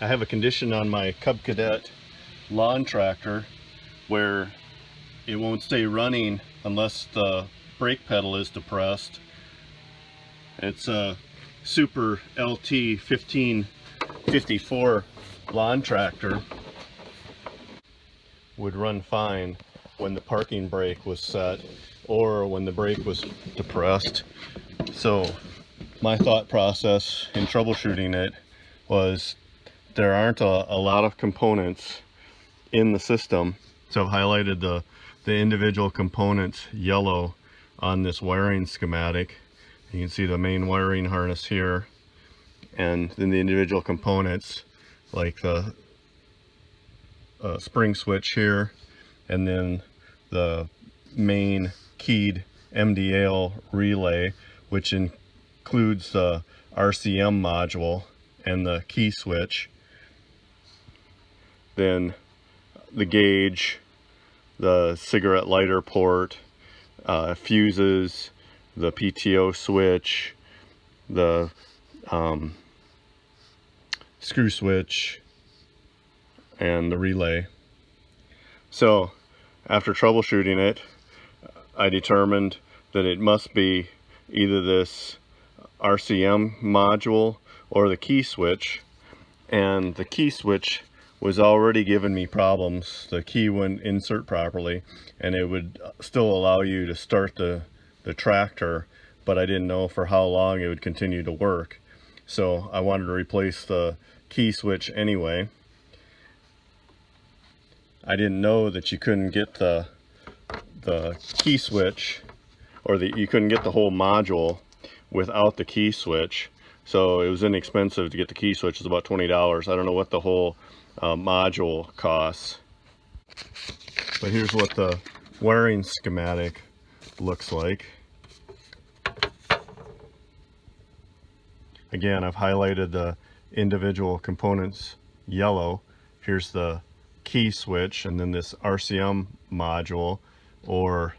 I have a condition on my Cub Cadet lawn tractor where it won't stay running unless the brake pedal is depressed. It's a Super LT 1554 lawn tractor. Would run fine when the parking brake was set or when the brake was depressed. So my thought process in troubleshooting it was there aren't a lot of components in the system. So I've highlighted the individual components yellow on this wiring schematic. You can see the main wiring harness here, and then the individual components like the spring switch here, and then the main Keyed MDL Relay, which includes the RCM module and the key switch, then the gauge, the cigarette lighter port, fuses, the PTO switch, the screw switch, and the relay. So after troubleshooting it, I determined that it must be either this RCM module or the key switch, and the key switch was already giving me problems. The key wouldn't insert properly, and it would still allow you to start the tractor, but I didn't know for how long it would continue to work. So I wanted to replace the key switch anyway. I didn't know that you couldn't get the key switch, or you couldn't get the whole module without the key switch. So it was inexpensive to get the key switch. It's about $20. I don't know what the whole module costs, but here's what the wiring schematic looks like. Again, I've highlighted the individual components yellow. Here's the key switch, and then this RCM module or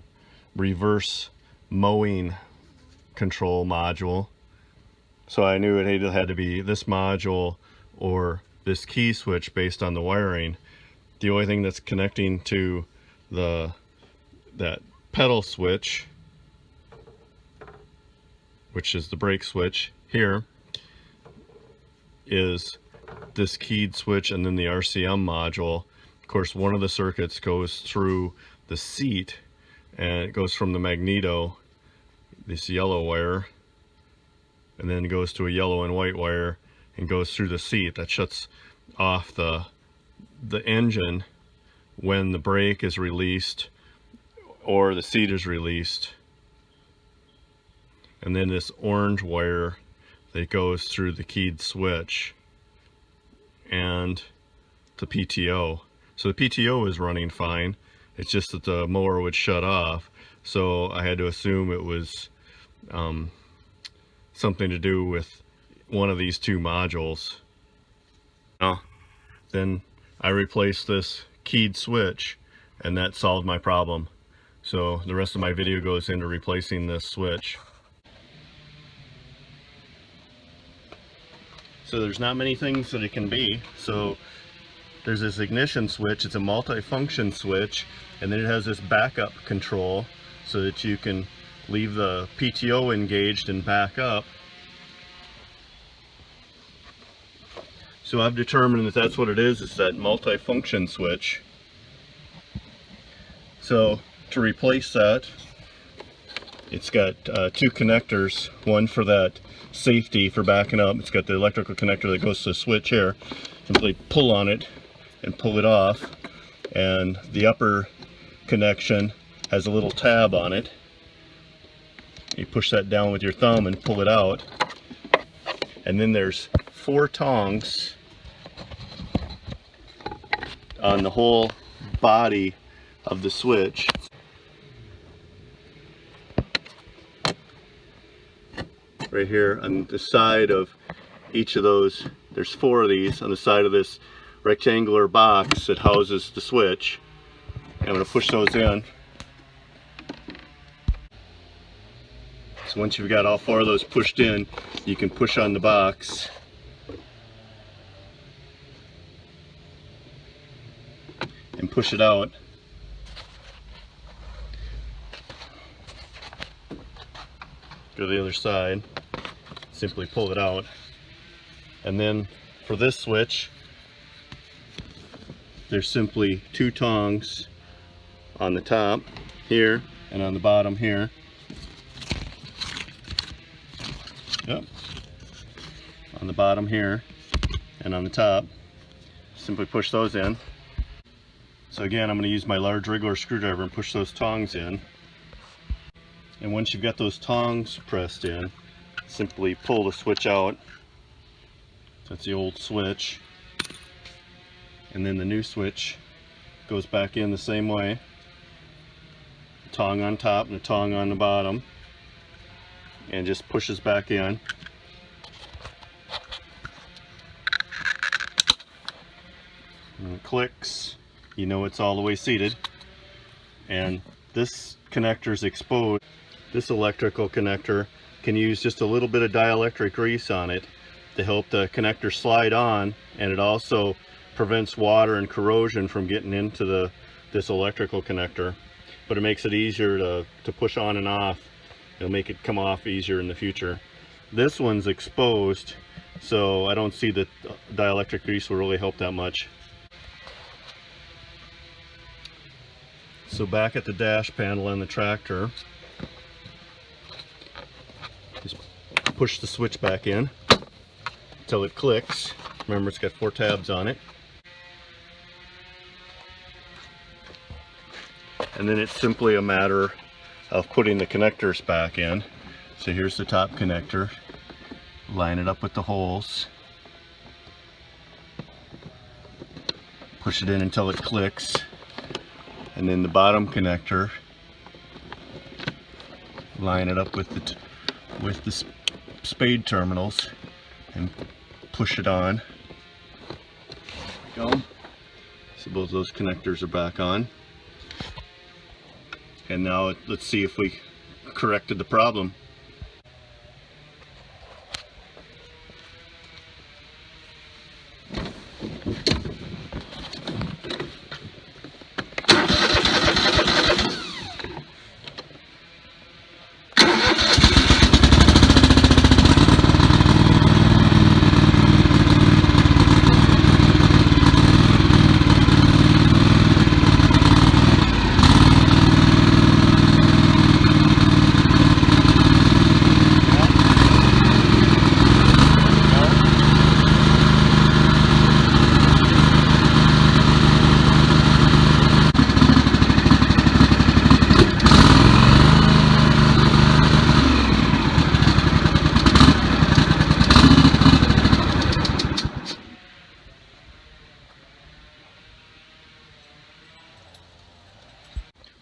reverse mowing control module. So I knew it either had to be this module or this key switch based on the wiring. The only thing that's connecting to that pedal switch, which is the brake switch here, is this keyed switch and then the RCM module. Of course, one of the circuits goes through the seat, and it goes from the magneto, this yellow wire, and then it goes to a yellow and white wire and goes through the seat. That shuts off the engine when the brake is released or the seat is released. And then this orange wire that goes through the keyed switch and the PTO. So the PTO is running fine. It's just that the mower would shut off. So I had to assume it was something to do with one of these two modules. Then I replaced this keyed switch, and that solved my problem. So the rest of my video goes into replacing this switch. So there's not many things that it can be. So there's this ignition switch. It's a multi-function switch, and then it has this backup control so that you can leave the PTO engaged and back up. So I've determined that that's what it is. It's that multi-function switch. So to replace that, it's got two connectors, one for that safety for backing up. It's got the electrical connector that goes to the switch here. Simply pull on it and pull it off, and the upper connection has a little tab on it. You push that down with your thumb and pull it out, and then there's 4 tongs on the whole body of the switch. Right here on the side of each of those, there's 4 of these on the side of this rectangular box that houses the switch. And I'm going to push those in. So once you've got all 4 of those pushed in, you can push on the box. and push it out. Go to the other side, simply pull it out. And then for this switch, there's simply 2 tongs on the top here and on the bottom here. Yep. On the bottom here and on the top. Simply push those in. So again, I'm going to use my large regular screwdriver and push those tongs in. And once you've got those tongs pressed in, simply pull the switch out. That's the old switch. And then the new switch goes back in the same way. A tong on top and a tong on the bottom. And just pushes back in. When it clicks, you know it's all the way seated. And this connector is exposed. This electrical connector can use just a little bit of dielectric grease on it to help the connector slide on, and it also prevents water and corrosion from getting into this electrical connector. But it makes it easier to push on and off. It'll make it come off easier in the future. This one's exposed, so I don't see that dielectric grease will really help that much. So back at the dash panel on the tractor, just push the switch back in until it clicks. Remember, it's got 4 tabs on it. And then it's simply a matter of putting the connectors back in. So here's the top connector. Line it up with the holes. Push it in until it clicks. And then the bottom connector, line it up with the spade terminals and push it on. There we go. So both those connectors are back on. And now let's see if we corrected the problem.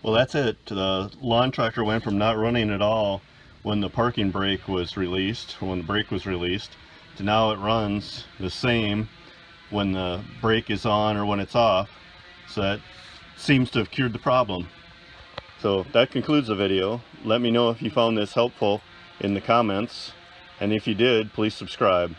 Well, that's it. The lawn tractor went from not running at all when the parking brake was released, or when the brake was released, to now it runs the same when the brake is on or when it's off. So that seems to have cured the problem. So that concludes the video. Let me know if you found this helpful in the comments, and if you did, please subscribe.